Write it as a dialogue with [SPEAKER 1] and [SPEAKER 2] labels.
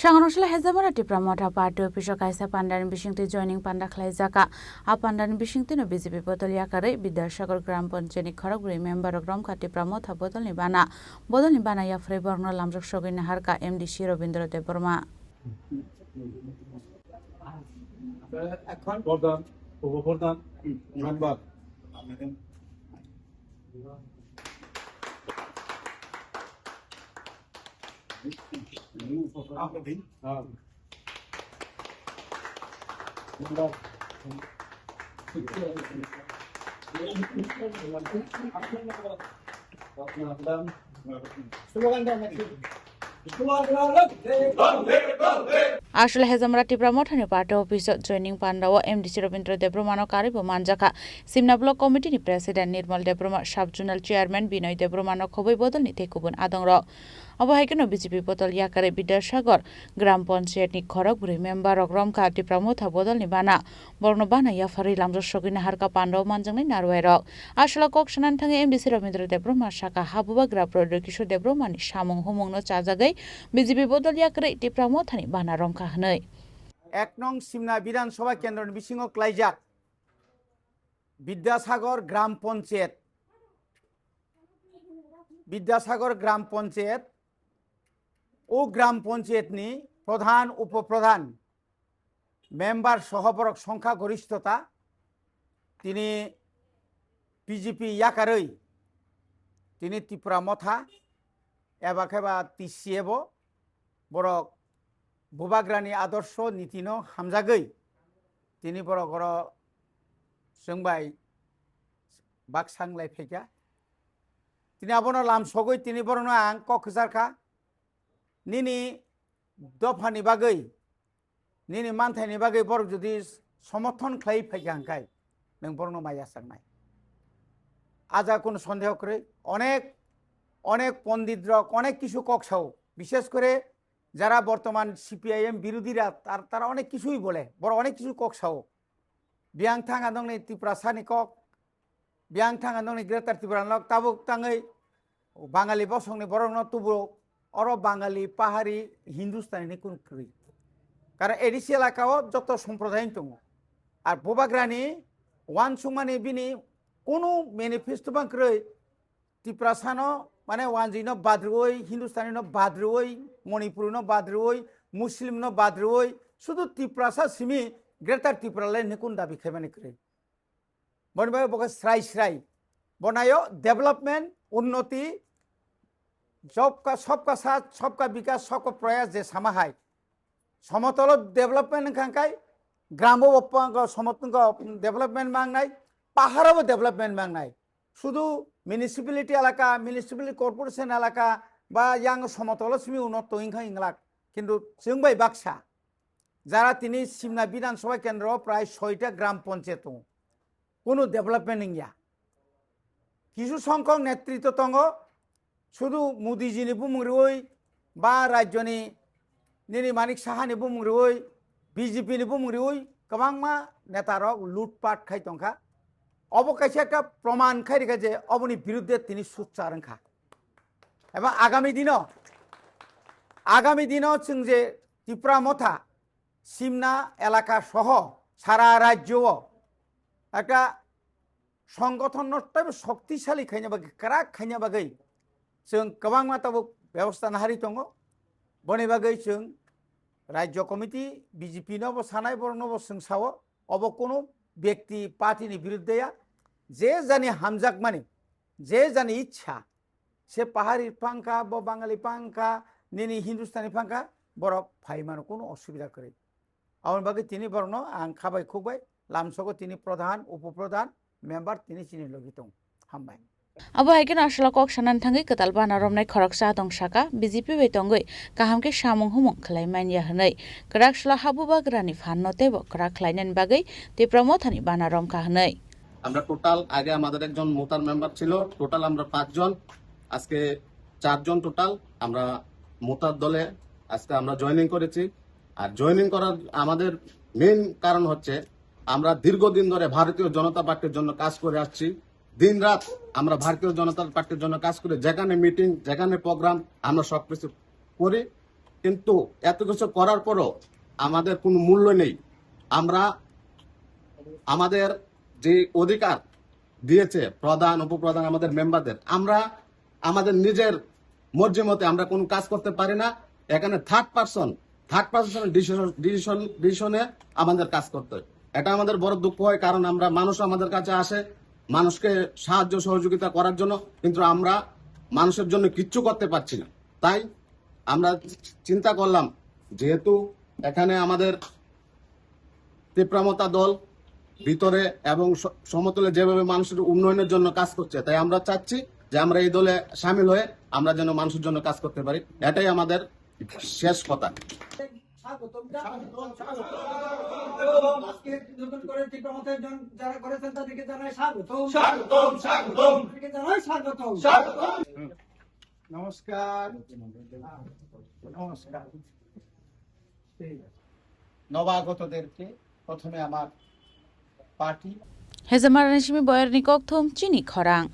[SPEAKER 1] Sanganusla Hezamara Tipramota Party Official Kaisa Pandan Bishingti joining Panda Klaizaka, a Pandan Bishingti no BJP Potoliakare, Bidashakar Gram Ponjeni Korok, remember a Grom Katipramota Botolibana, Bodolibana Yafreborno Lamjok Shogin Harka, MD Shiro Bindro de Burma. Ashla Hezamara Tipramota Party Official joining Pandawa, MD Shiro Bindro de Brumano Karibo Manjaka, Simna Block Committee President Nirmal Debroma, Sub-Junal Chairman Binoy de Brumano Kobe Bodol Nitekubun Adongro. Abahikano BJP Potol Yakare Bidashagor, Gram Ponchayat ni Korok, remember Ogrom Kati Pramota Bodol Nibana, Bornobana Yafari Lamjo Shogin Harka Pando Manjang Narwero, Ashla Kokshan Tangi MD Shiro Bindro de Bruma Shaka Habuba Grab Rodrikisho de Brumani Shamong Humong no Chazagay, BJP Potol Yakare Tipramotani Bana Romka Hanoi.
[SPEAKER 2] এক নং সিমনা বিধানসভা কেন্দ্রের বিশিঙ্গ ক্লাইজাক বিদ্যাসাগর গ্রাম পঞ্চায়েত ও গ্রাম পঞ্চায়েতনি প্রধান উপপ্রধান member সহবরক সংখ্যাগরিষ্ঠতা তিনি BJP ইয়াকারই তিনি ত্রিপুরা মথা এবাকেবা তিসিয়েব বরক বুবাগ্রানি আদর্শ নীতিনো হামজাগৈ তিনি বড় বড় जोंबाय बाक्सांलाय फैगा তিনি আবনো লামসগৈ তিনি বড়নো আং কক্সজারকা নিনি দফানি বাগৈ নিনি মানথাইনি বাগৈ বড় যদি সমর্থন খাই ফैगा হাंखाय नों বড়নো মাইয়া সাংনাय আজা কোনো সন্দেহ করে অনেক পণ্ডিতরক অনেক কিছু কক্সাও বিশেষ করে যারা বর্তমান সিপিআইএম বিরোধীরা তারা অনেক কিছুই বলে বড় অনেক কিছু কক্সাও বিয়াং থাঙ্গা দংনি ত্রিপুরা সানি কক বিয়াং থাঙ্গা দংনি গ্রেটার ত্রিপুরা লক তাবুক তাঙ্গৈ বাঙালি বসংনি বরং তুবু অর বাঙালি পাহাড়ি হিন্দুস্তানি কোন ক্রি কারণ এডিসি এলাকাও যত সম্প্রদায় দङ আর বুবাগ্রানি ওয়ান সুমানি বিনি কোনো ম্যানিফেস্টো বাংক্রৈ ত্রিপুরা সানো মানে ওয়ানজিনো বাদ্রুই হিন্দুস্তানিনো বাদ্রুই মণিপুরনো বাদ্রুই মুসলিমনো বাদ্রুই শুধু ত্রিপুরাসা সিমি গ্রেটার ত্রিপুরালে নিকুন দাবি খাইবানি করে বনবাই বকে স্রাই বনাयो डेवलपमेंट उन्नति सबका साथ सबका विकास सबका प्रयास जे समाहाय समतल डेवलपमेंट खांखाय ग्रामो समतल डेवलपमेंट मांगनाय पाहाड़ो डेवलपमेंट मांगनाय शुधु म्यूनिसिपालिटी एलाका म्यूनिसिपालिटी कॉर्पोरेशन एलाका बा यां समतल सिमी उन्नत इंखा इंगलाक किन्तु जोंबाय बाक्सा যারা তিনি সিমনা বিধানসভা কেন্দ্র প্রায় 6টা গ্রাম পঞ্চায়েত কোনো ডেভেলপমেন্ট ইয়া কিছু সংখ্যক নেতৃত্ব দङ শুধু মোদিজিনি বুমুরই বা রাজ্যনি নিনি মানিক সাহানি বুমুরই বিজেপিনি বুমুরই गोबांमा নেতারক লুটপাট খাই দंखा অবকাশে একটা প্রমাণ খাই রেখে যে অবনি বিরুদ্ধে তিনি সুচ্চারণখা এবং আগামী দিনও जों যে ত্রিপুরা মথা সিমনা এলাকা সহ সারা রাজ্য একটা সংগঠন শক্তিশালী খাইনা বাগै क्राक खाइना बागै जों गोबां माताबो व्यवस्था नाहारि दङ बनि बागै जों राज्य कमिटी बीजेपी नबो सानाय बरनबो जों सावो अब कोनो व्यक्ति पार्टीनि बिरुद्धया जे जानि हामजाक माने जे जानि इच्छा से पाहाड़ी फांका ब बांगाली फांका निनि हिंदुस्तानी फांका बरफ फाइमानो कोनो असुविधा करे आउन बागै तिनी बरनो आं खाबाय खुबाय लामसगो तिनी प्रधान उपप्रधान मेम्बर तिनी चिनि लगी दं हामबाय
[SPEAKER 1] Abo haikin ashla kok shanan thangai ketal bana romnai khorok sa dong saka BJP betongoi kahamke samung humong khlaiman ya hnai krak shla habu bagrani phanno tebo krak khlainan bagai te promothani bana rom ka hnai
[SPEAKER 3] আমরা total আগে আমাদের একজন মোতার member ছিল total আমরা 5 জন আজকে 4 জন total আমরা মোতার দলে আজকে আমরা জয়েনিং করেছি আর জয়েনিং করার আমাদের মেইন কারণ হচ্ছে আমরা দীর্ঘদিন ধরে ভারতীয় জনতা পার্টির জন্য কাজ করে আসছি दिन रात আমরা ভারতীয় জনতা পার্টির জন্য কাজ করে যেখানে মিটিং যেখানে প্রোগ্রাম আমরা সবকিছু করি কিন্তু এত কিছু করার পরও আমাদের কোনো মূল্য নেই। আমরা আমাদের যে অধিকার দিয়েছে প্রধান উপপ্রধান আমাদের মেম্বারদের, আমরা আমাদের নিজের মর্জি মতে আমরা কোনো কাজ করতে পারি না। এখানে থার্ড পার্সন ডিসিশনে আমাদের কাজ করতে হয়। এটা আমাদের বড় দুঃখ হয়, কারণ আমরা মানুষ আমাদের কাছে আসে মানুষকে সাহায্য সহযোগিতা করার জন্য, কিন্তু আমরা মানুষের জন্য কিচ্ছু করতে পারছি না। তাই আমরা চিন্তা করলাম, যেহেতু এখানে আমাদের তীব্রমতা দল ভিতরে এবং সমতলে যেভাবে মানুষের উন্নয়নের জন্য কাজ করছে, তাই আমরা চাচ্ছি যে আমরা এই দলে সামিল হয়ে আমরা যেন মানুষের জন্য কাজ করতে পারি। এটাই আমাদের শেষ কথা।
[SPEAKER 4] আজকে নতুন করে তীব্রমতায় যারা করেছেন তাদেরকে জানাই স্বাগতম।
[SPEAKER 2] নমস্কার। নবাগতদেরকে প্রথমে আমার party
[SPEAKER 1] Hezamara Nishimi Boyer Nikok Thum Chini Khorang.